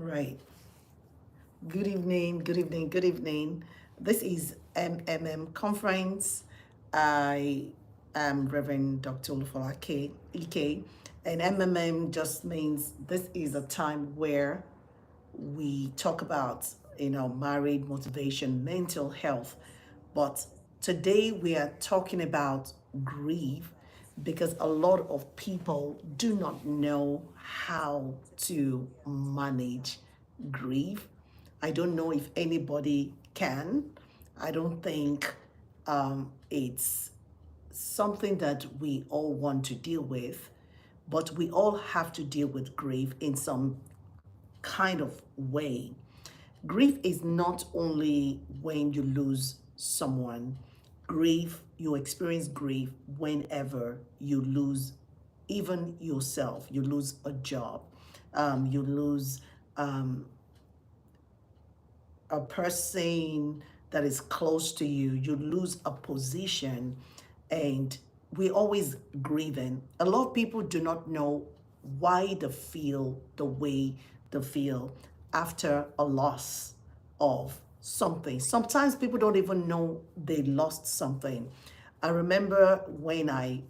Right. Good evening, good evening, good evening. This is MMM Conference. I am Reverend Dr. Olufolake IKE, and MMM just means this is a time where we talk about, married motivation, mental health. But today we are talking about grief because a lot of people do not know how to manage grief. I don't know if anybody can. I don't think it's something that we all want to deal with, but we all have to deal with grief in some kind of way. Grief is not only when you lose someone, you experience grief whenever you lose even yourself. You lose a job, you lose a person that is close to you, you lose a position, and we always grieving. A lot of people do not know why they feel the way they feel after a loss of something. Sometimes people don't even know they lost something. I remember when I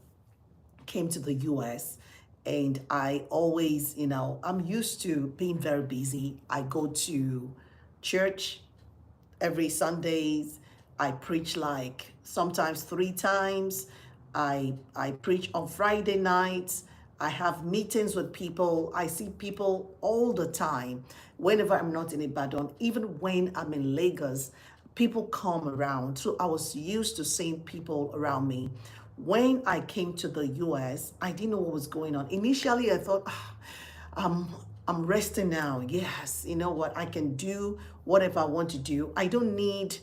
came to the US, and I always, I'm used to being very busy. I go to church every Sundays. I preach like sometimes 3 times. I preach on Friday nights. I have meetings with people. I see people all the time. Whenever I'm not in Ibadan, even when I'm in Lagos, people come around. So I was used to seeing people around me. When I came to the US, I didn't know what was going on. Initially, I thought, I'm I'm resting now. Yes, you know what? I can do whatever I want to do. I don't need,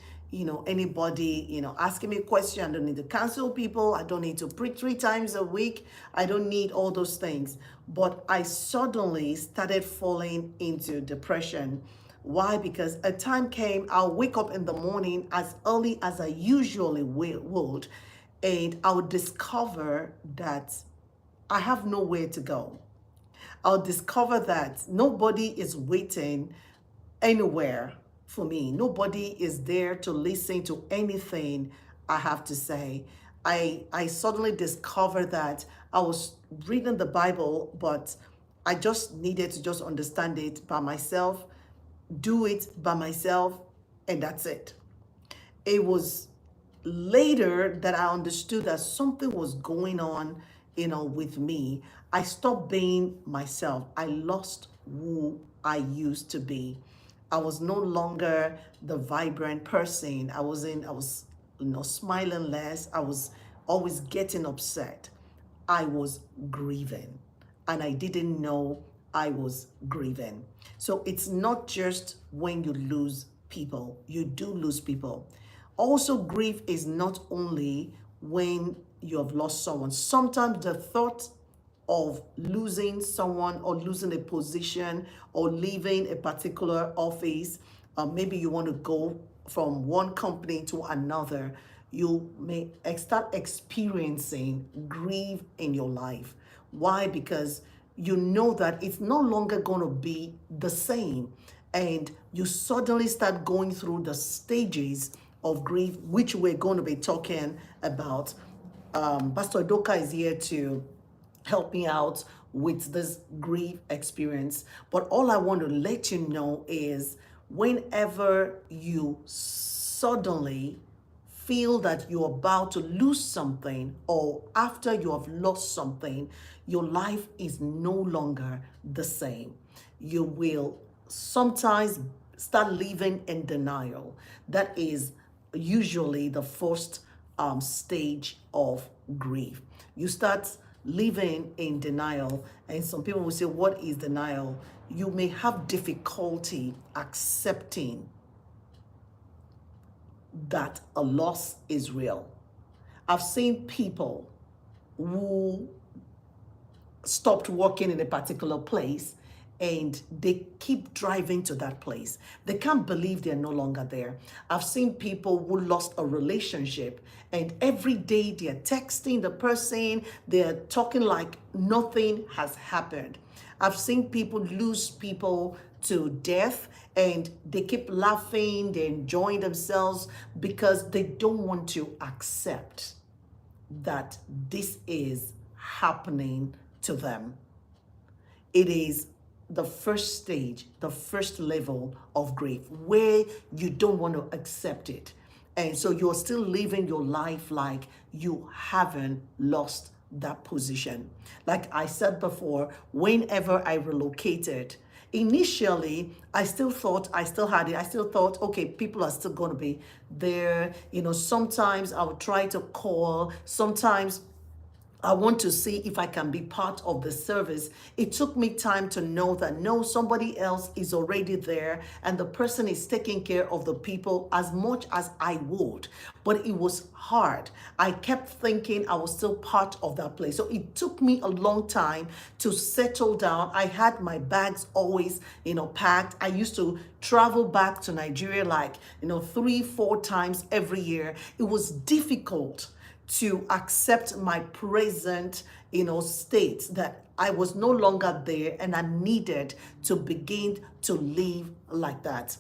anybody, asking me a question. I don't need to cancel people. I don't need to preach 3 times a week. I don't need all those things. But I suddenly started falling into depression. Why? Because a time came, I'll wake up in the morning as early as I usually would, and I would discover that I have nowhere to go. I'll discover that nobody is waiting anywhere for me. Nobody is there to listen to anything I have to say. I suddenly discovered that I was reading the Bible, but I just needed to just understand it by myself, do it by myself, and that's it. It was later that I understood that something was going on, with me. I stopped being myself. I lost who I used to be. I was no longer the vibrant person. I was, smiling less. I was always getting upset. I was grieving, and I didn't know I was grieving. So it's not just when you lose people, you do lose people. Also, grief is not only when you have lost someone. Sometimes the thought of losing someone or losing a position or leaving a particular office, maybe you want to go from one company to another, you may start experiencing grief in your life. Why? Because you know that it's no longer going to be the same. And you suddenly start going through the stages of grief, which we're going to be talking about. Pastor Doka is here to help me out with this grief experience. But all I want to let you know is whenever you suddenly feel that you're about to lose something, or after you have lost something, your life is no longer the same. You will sometimes start living in denial. That is usually the first stage of grief. You start living in denial, and some people will say, what is denial? You may have difficulty accepting that a loss is real. I've seen people who stopped working in a particular place, and they keep driving to that place. They can't believe they're no longer there. I've seen people who lost a relationship, and every day they're texting the person, they're talking like nothing has happened. I've seen people lose people to death, and they keep laughing, they're enjoying themselves because they don't want to accept that this is happening to them. It is the first stage, the first level of grief where you don't want to accept it. And so you're still living your life like you haven't lost that position. Like I said before, whenever I relocated, initially I still thought I still had it. I still thought, okay, people are still going to be there. Sometimes I would try to call, sometimes I want to see if I can be part of the service. It took me time to know that no, somebody else is already there and the person is taking care of the people as much as I would. But it was hard. I kept thinking I was still part of that place. So it took me a long time to settle down. I had my bags always, packed. I used to travel back to Nigeria like, 3-4 times every year. It was difficult to accept my present, state, that I was no longer there and I needed to begin to live like that.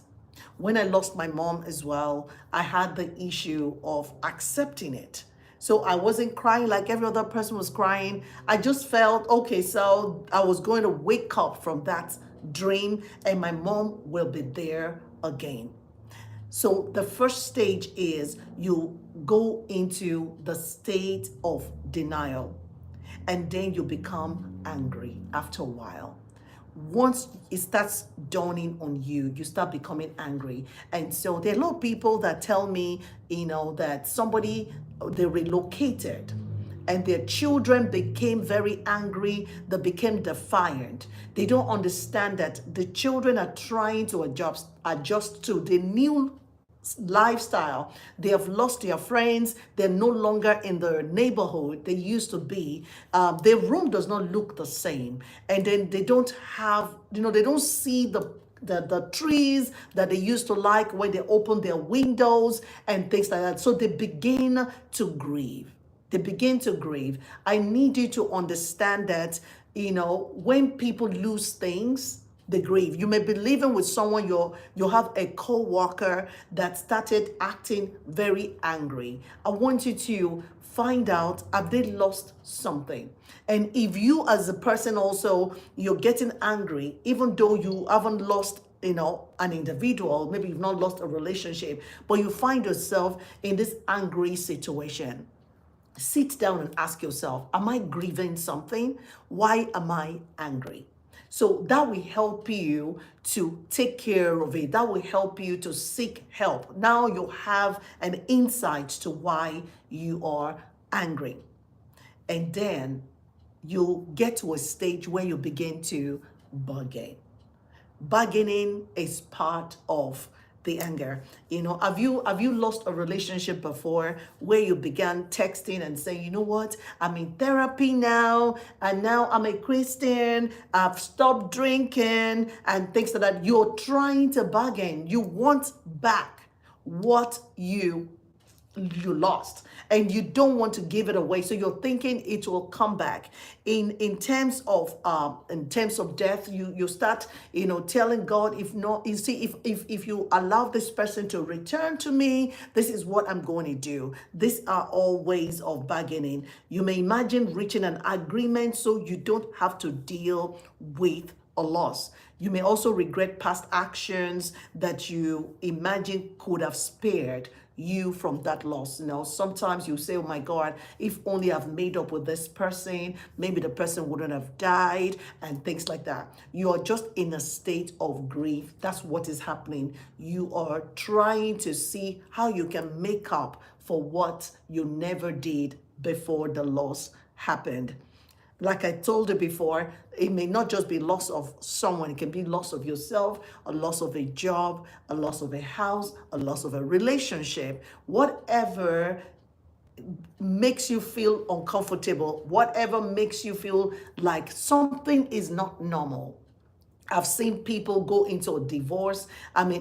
When I lost my mom as well, I had the issue of accepting it. So I wasn't crying like every other person was crying. I just felt, okay, so I was going to wake up from that dream and my mom will be there again. So the first stage is you go into the state of denial and then you become angry after a while. Once it starts dawning on you, you start becoming angry. And so there are a lot of people that tell me, that they relocated and their children became very angry, they became defiant. They don't understand that the children are trying to adjust to the new lifestyle. They have lost their friends. They're no longer in the neighborhood they used to be. Their room does not look the same. And then they don't have, they don't see the trees that they used to like when they open their windows and things like that. So they begin to grieve. They begin to grieve. I need you to understand that, when people lose things, they grieve. You may be living with someone, you have a co-worker that started acting very angry. I want you to find out, have they lost something? And if you as a person also, you're getting angry, even though you haven't lost an individual, maybe you've not lost a relationship, but you find yourself in this angry situation. Sit down and ask yourself, am I grieving something? Why am I angry? So that will help you to take care of it. That will help you to seek help. Now you have an insight to why you are angry. And then you get to a stage where you begin to bargain. Bargaining is part of the anger. Have you lost a relationship before where you began texting and saying, you know what, I'm in therapy now, and now I'm a Christian, I've stopped drinking, and things like that. You're trying to bargain. You want back what you lost, and you don't want to give it away, so you're thinking it will come back. In terms of death, you start telling God, if not, you see, if you allow this person to return to me, this is what I'm going to do. These are all ways of bargaining. You may imagine reaching an agreement so you don't have to deal with a loss. You may also regret past actions that you imagine could have spared you from that loss. Sometimes you say, oh my God, if only I've made up with this person, maybe the person wouldn't have died, and things like that. You are just in a state of grief. That's what is happening. You are trying to see how you can make up for what you never did before the loss happened. Like I told you before, it may not just be loss of someone. It can be loss of yourself, a loss of a job, a loss of a house, a loss of a relationship. Whatever makes you feel uncomfortable, whatever makes you feel like something is not normal. I've seen people go into a divorce.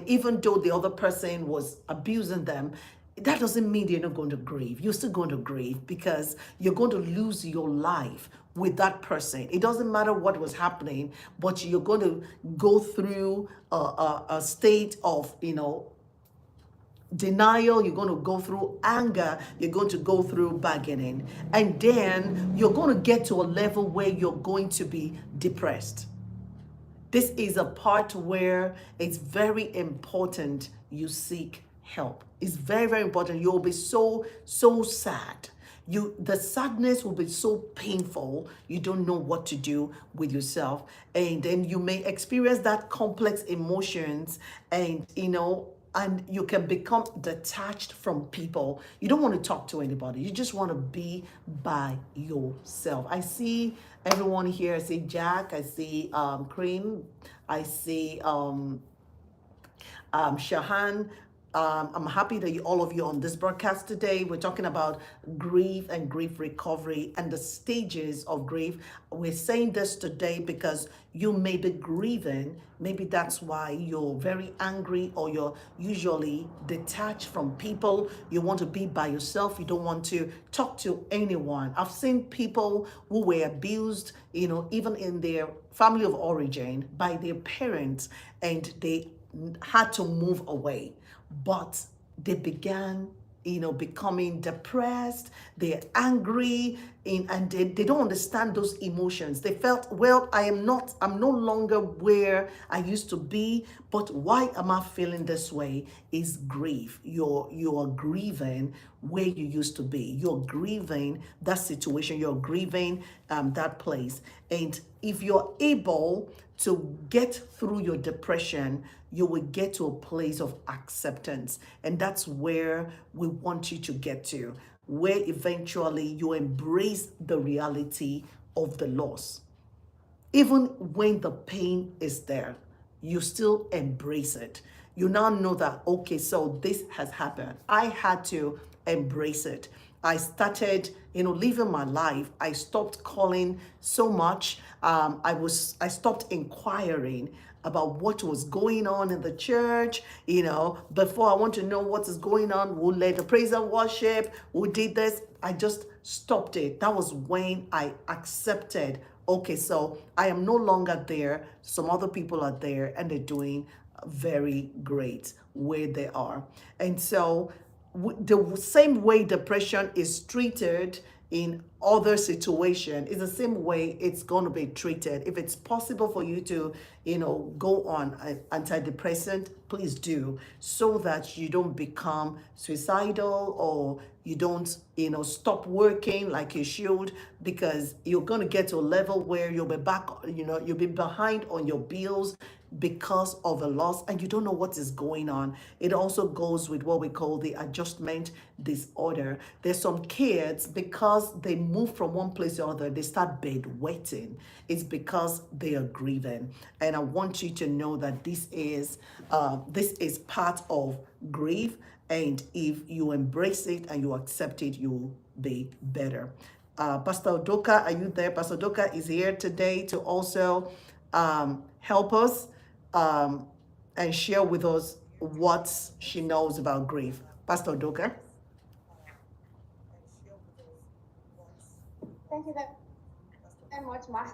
Even though the other person was abusing them, that doesn't mean you're not going to grieve. You're still going to grieve because you're going to lose your life with that person. It doesn't matter what was happening, but you're going to go through a state of, denial. You're going to go through anger. You're going to go through bargaining. And then you're going to get to a level where you're going to be depressed. This is a part where it's very important you seek help. It's very, very important. You'll be so, so sad. The sadness will be so painful, you don't know what to do with yourself. And then you may experience that complex emotions, and and you can become detached from people. You don't want to talk to anybody. You just want to be by yourself. I see everyone here. I see Jack. I see Cream. I see Shahan. I'm happy that all of you on this broadcast today. We're talking about grief and grief recovery and the stages of grief. We're saying this today because you may be grieving. Maybe that's why you're very angry, or you're usually detached from people. You want to be by yourself. You don't want to talk to anyone. I've seen people who were abused, even in their family of origin by their parents, and they had to move away, but they began becoming depressed. They're angry, and they don't understand those emotions. They felt, well, I'm no longer where I used to be, but why am I feeling this way? Is grief. You're grieving where you used to be. You're grieving that situation. You're grieving that place. And if you're able to get through your depression, you will get to a place of acceptance. And that's where we want you to get to, where eventually you embrace the reality of the loss. Even when the pain is there, you still embrace it. You now know that, okay, so this has happened. I had to embrace it. I started, living my life. I stopped calling so much. I stopped inquiring about what was going on in the church. Before I want to know what is going on, who led the praise and worship, who did this, I just stopped it. That was when I accepted, okay, so I am no longer there. Some other people are there, and they're doing very great where they are. And so the same way depression is treated in other situation is the same way it's going to be treated. If it's possible for you to go on antidepressant, please do, so that you don't become suicidal, or you don't stop working like you should, because you're going to get to a level where you'll be back, you'll be behind on your bills because of a loss, and you don't know what is going on. It also goes with what we call the adjustment disorder. There's some kids, because they move from one place to other, they start bedwetting. It's because they are grieving. And I want you to know that this is part of grief, and if you embrace it and you accept it, you'll be better. Pastor Odoka, are you there? Pastor Odoka is here today to also help us um, and share with us what she knows about grief. Pastor Odoka. Thank you very much, Ma.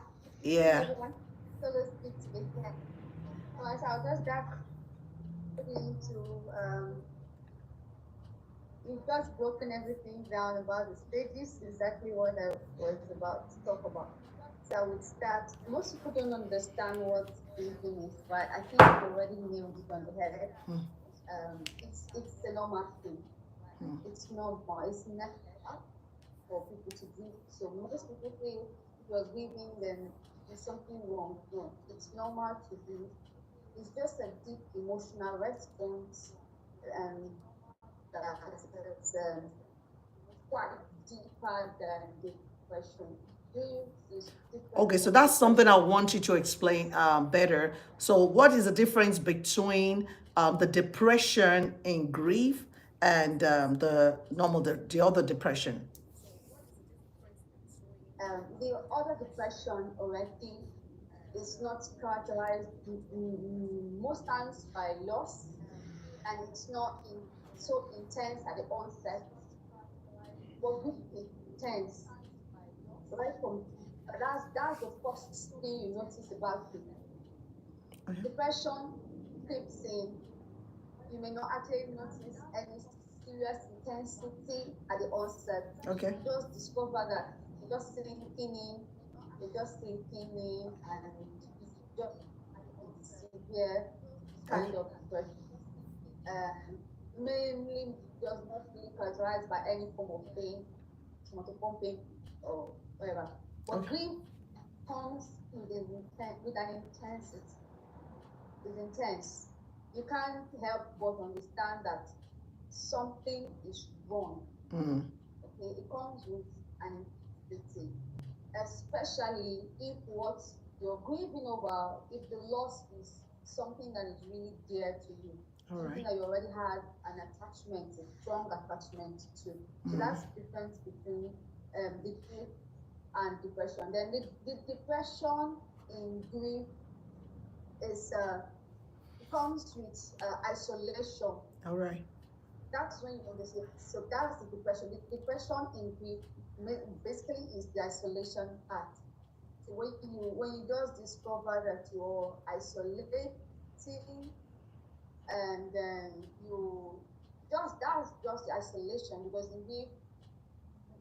Yeah. Everyone. So let's speak to me. So I'll just dive into you've just broken everything down about the stages, exactly what I was about to talk about. So I would start. Most people don't understand what grieving is, but I think you already nailed it on the head. It's a normal thing. It's normal. It's natural for people to grieve. So most people feel if you're grieving, then there's something wrong. No, it's normal to grieve. It's just a deep emotional response, and that's quite deeper than depression. Grief is different Okay, so from that's something I depression. want you to explain better. So, what is the difference between the depression and grief, and the other depression? The other depression already is not characterized most times by loss, and it's not so intense at the onset, what would be intense right from that's the first thing you notice about it. Okay. Depression creeps in. You may not actually notice any serious intensity at the onset. Okay. You just discover that you're just sinking in, and it's just severe kind Okay. of depression. Mainly does not really characterized by any form of pain, somatoform pain, or whatever. But Okay. grief comes with an intensity. It's intense. You can't help but understand that something is wrong. Mm. Okay, it comes with an intensity, especially if what you're grieving over, if the loss is something that is really dear to you, All something right. that you already had an attachment, a strong attachment to. So that's the difference between the grief and depression. Then the depression in grief is it comes with isolation. All right. That's when you understand. So that's the depression. The depression in grief basically is the isolation part. So when you just discover that you're isolating, and then you just that's just the isolation, because in grief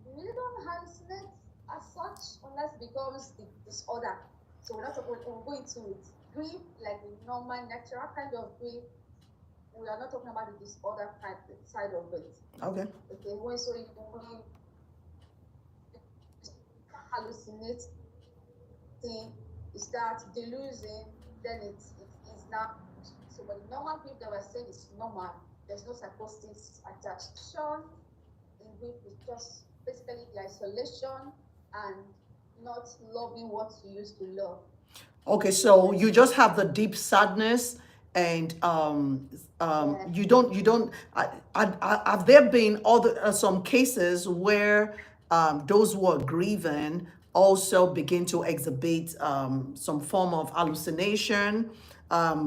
you really don't hallucinate as such unless it becomes the disorder. So we're going to it. Grief, like the normal natural kind of grief, we are not talking about the disorder side of it. Okay. Okay, when you hallucinate, you start delusing, then it's now. So, but the normal grief that we're saying is normal. There's no psychosis attached. Sean in grief is just basically the isolation and not loving what you used to love. Okay, so you just have the deep sadness, and Yeah. you don't. Have there been other some cases where those who are grieving also begin to exhibit some form of hallucination?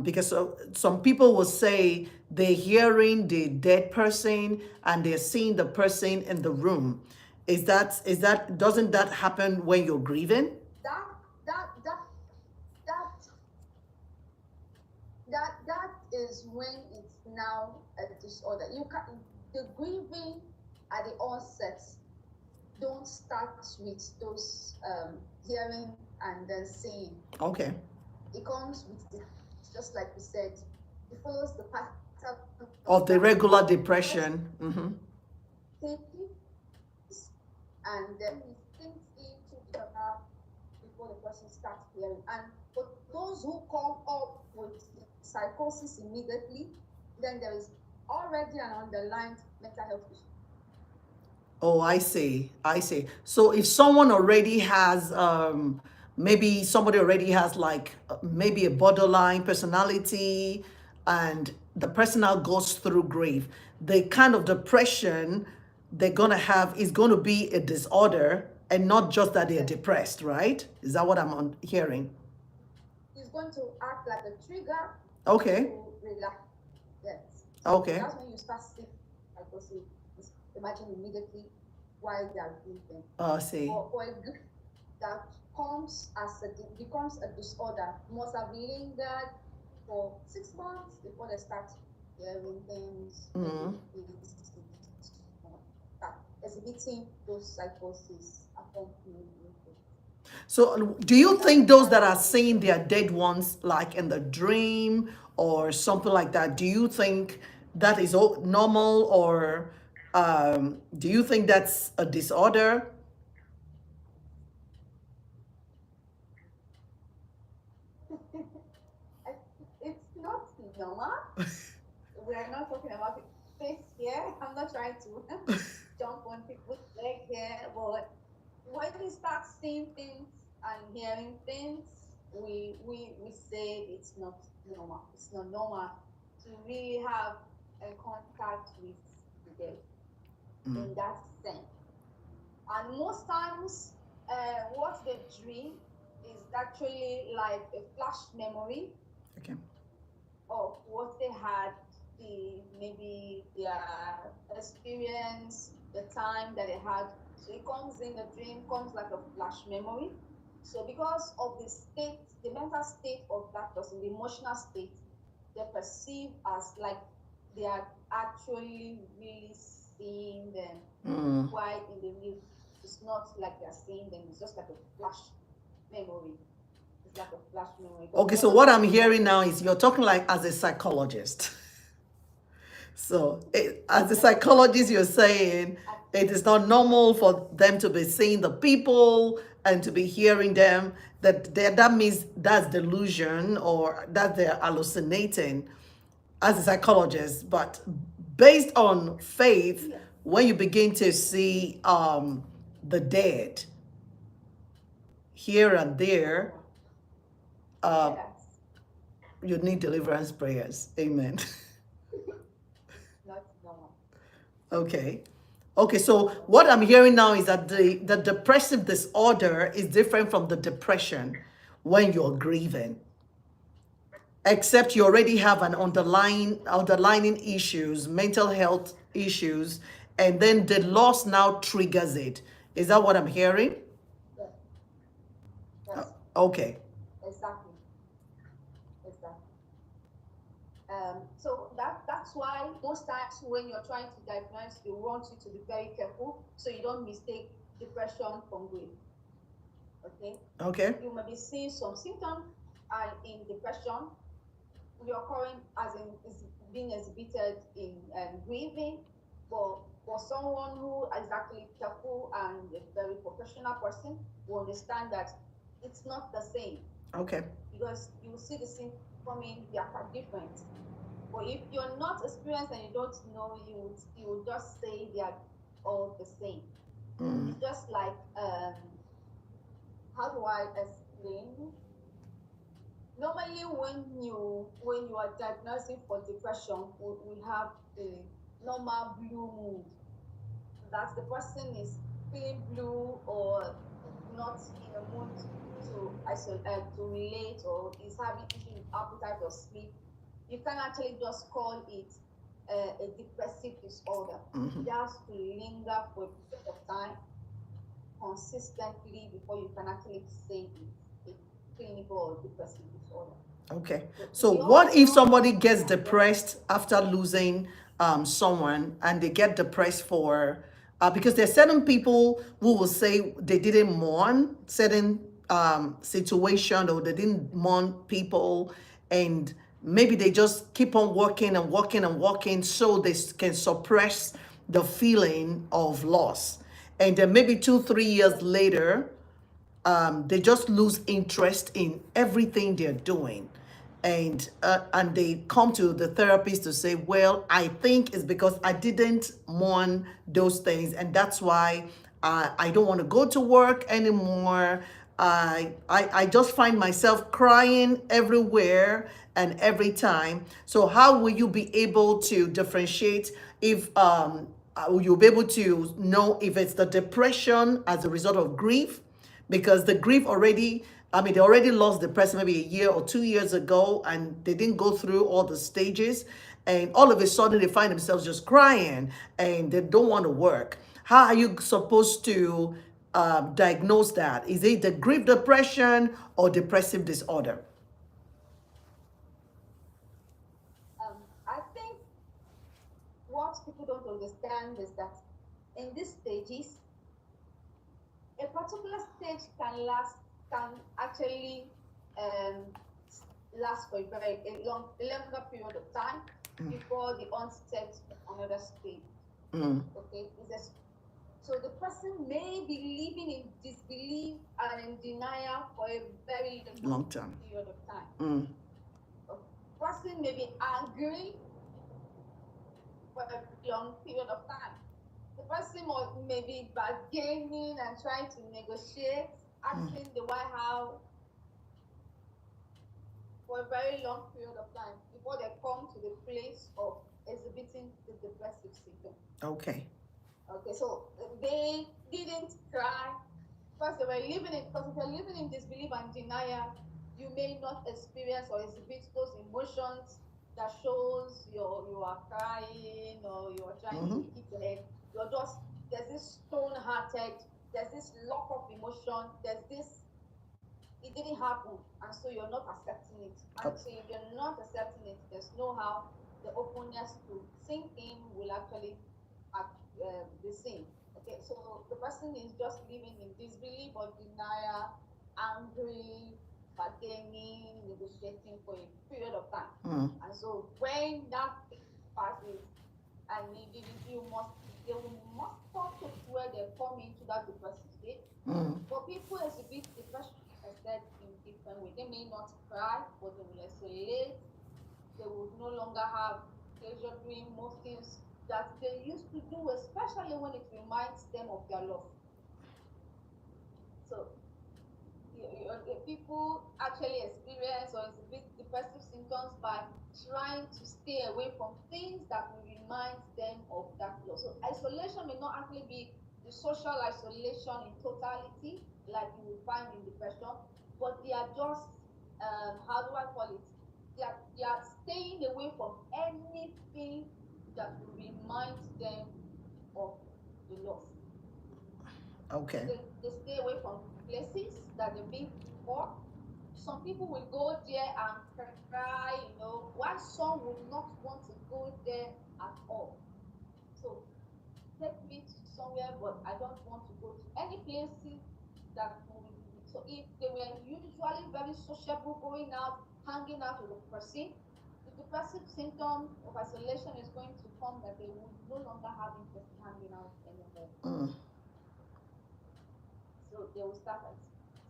Because some people will say they're hearing the dead person and they're seeing the person in the room. Is that doesn't that happen when you're grieving? That that that that that is when it's now a disorder. You can the grieving at the onset don't start with those hearing and then seeing. Okay. It comes with just like we said, it follows the pattern Of of the that. regular First depression. Mm-hmm. thinking, and then he thinks into the other before the person starts hearing. And for those who come up with psychosis immediately, then there is already an underlying mental health issue. Oh, I see. I see. So if someone already has, maybe somebody already has like maybe a borderline personality, and the person now goes through grief, the kind of depression they're gonna have is going to be a disorder, and not just that they're Yes. depressed, right? Is that what I'm hearing? It's going to act like a trigger Okay. to relax. Yes. So Okay. that's when you start seeing psychosis. Imagine immediately why they are grieving. I see. For a grief that becomes a disorder, must have lingered for 6 months before they start hearing things, Mhm. start exhibiting those psychosis accompanied with it. So, do you think those that are seeing their dead ones, like in the dream or something like that, do you think that is normal, or do you think that's a disorder? It's not normal. We're not talking about face here. I'm not trying to jump on people's leg here, but when we start seeing things and hearing things, we say it's not normal. It's not normal to really have a contact with the dead in that sense. And most times, what they dream is actually like a flash memory Okay. of what they had maybe their experience, the time that they had. So it comes in the dream, comes like a flash memory. So because of the state, the mental state of that person, the emotional state, they perceive as like they are actually really seeing them. Why in the dream it's not like they are seeing them, it's just like a flash memory. It's like a flash memory. Okay, so what I'm hearing now is you're talking like as a psychologist. So, as a psychologist, you're saying it is not normal for them to be seeing the people and to be hearing them. That means that's delusion or that they're hallucinating as a psychologist. But based on faith, Yes. when you begin to see the dead here and there, Yes. you need deliverance prayers. Amen. Not normal. Okay. Okay, so what I'm hearing now is that the depressive disorder is different from the depression when you're grieving, except you already have an underlying issues, mental health issues, and then the loss now triggers it. Is that what I'm hearing? Yes. Yes. Okay. Exactly. Exactly. So that's why most times when you're trying to diagnose, they want you to be very careful so you don't mistake depression from grief. Okay. Okay. You may be seeing some symptoms in depression, reoccurring as in is being exhibited in grieving, but for someone who is actually careful and a very professional person will understand that it's not the same. Okay. Because you will see the symptoms coming, they are quite different. But if you're not experienced and you don't know, you would just say they are all the same. It's just like how do I explain? Normally, when you are diagnosing for depression, we have the normal blue mood. That the person is feeling blue or not in a mood to isolate, to relate, or is having issue with appetite or sleep. You can actually just call it a depressive disorder. It has to linger for a period of time consistently before you can actually say it's a clinical or depressive disorder. Okay. So So we all what if know somebody gets that there are depressed after losing someone and they get depressed for because there's certain people who will say they didn't mourn certain situation or they didn't mourn people and maybe they just keep on working and working and working so they can suppress the feeling of loss. And then maybe 2 3 years later they just lose interest in everything they're doing and they come to the therapist to say, well, I think it's because I didn't mourn those things and that's why I don't want to go to work anymore. I just find myself crying everywhere and every time. So how will you be able to differentiate if you'll be able to know if it's the depression as a result of grief, because the grief already, I mean, they already lost the person maybe a year or 2 years ago and they didn't go through all the stages. And all of a sudden they find themselves just crying and they don't want to work. How are you supposed to diagnose that? Is it the grief depression or depressive disorder? I think what people don't understand is that in these stages, a particular stage can actually um, last for a longer period of time before the onset of another stage. Okay, so the person may be living in disbelief and in denial for a very long time. period of time. A person may be angry for a long period of time. The person may be bargaining and trying to negotiate, asking the White House for a very long period of time before they come to the place of exhibiting the depressive symptom. Okay. Okay, so they didn't cry because they were living in, because if you're living in disbelief and denial, you may not experience or exhibit those emotions that shows your are crying or you're trying Mm-hmm. to hit your head, you're just, there's this stone-hearted, there's this lock of emotion, there's this, it didn't happen, and so you're not accepting it. And so if you're not accepting it, there's no how the openness to thinking will actually be seen. Okay, so the person is just living in disbelief or denial, angry, bargaining, negotiating for a period of time. And so when that passes, and you must, they must come to where they come into that depressive state. But people exhibit depression, as I said, in different ways. They may not cry, but they will isolate. They will no longer have pleasure doing most things that they used to do, especially when it reminds them of their love. So people actually experience or exhibit depressive symptoms by trying to stay away from things that will remind them of that loss. So isolation may not actually be the social isolation in totality, like you will find in depression, but they are just how do I call it? They are staying away from anything that will remind them of the loss. Okay. They stay away from places that they've been before. Some people will go there and cry, why some would not want to go there at all. So take me to somewhere, but I don't want to go to any places that will be. So if they were usually very sociable, going out, hanging out with a person, the depressive symptom of isolation is going to come that they will no longer have interest in hanging out anymore. So they will start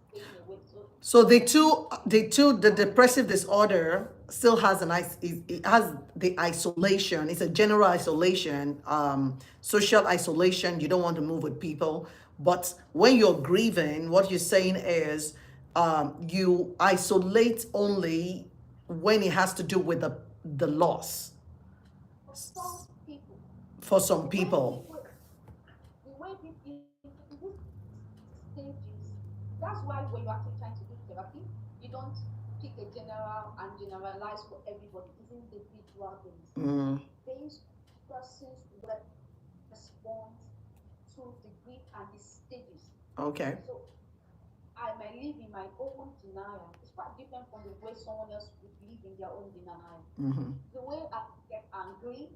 staying away. So the depressive disorder still has it has the isolation. It's a general isolation, social isolation. You don't want to move with people. But when you're grieving, what you're saying is, you isolate only when it has to do with the loss. For some people, For some people. the way people in these stages, that's why when you're actually trying to do therapy, you don't pick a general and generalize for everybody. It's individual based, based person's response to the grief and the stages. Okay. So I might live in my own denial. It's quite different from the way someone else would live in their own denial. The way I get angry,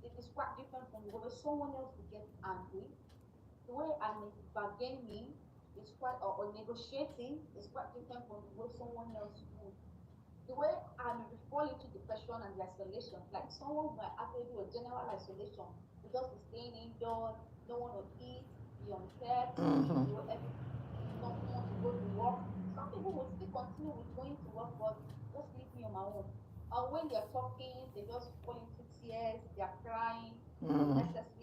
it is quite different from the way someone else would get angry. The way I'm bargaining is quite, or negotiating is quite different from the way someone else would. The way I may fall into depression and the isolation, like someone might actually do a general isolation, we just be staying indoors, don't want to eat, be unkept, not want to go to work. Some people will still continue with going to work, but just leave me on my own. And when they're talking, they just fall into tears, they're crying, unnecessary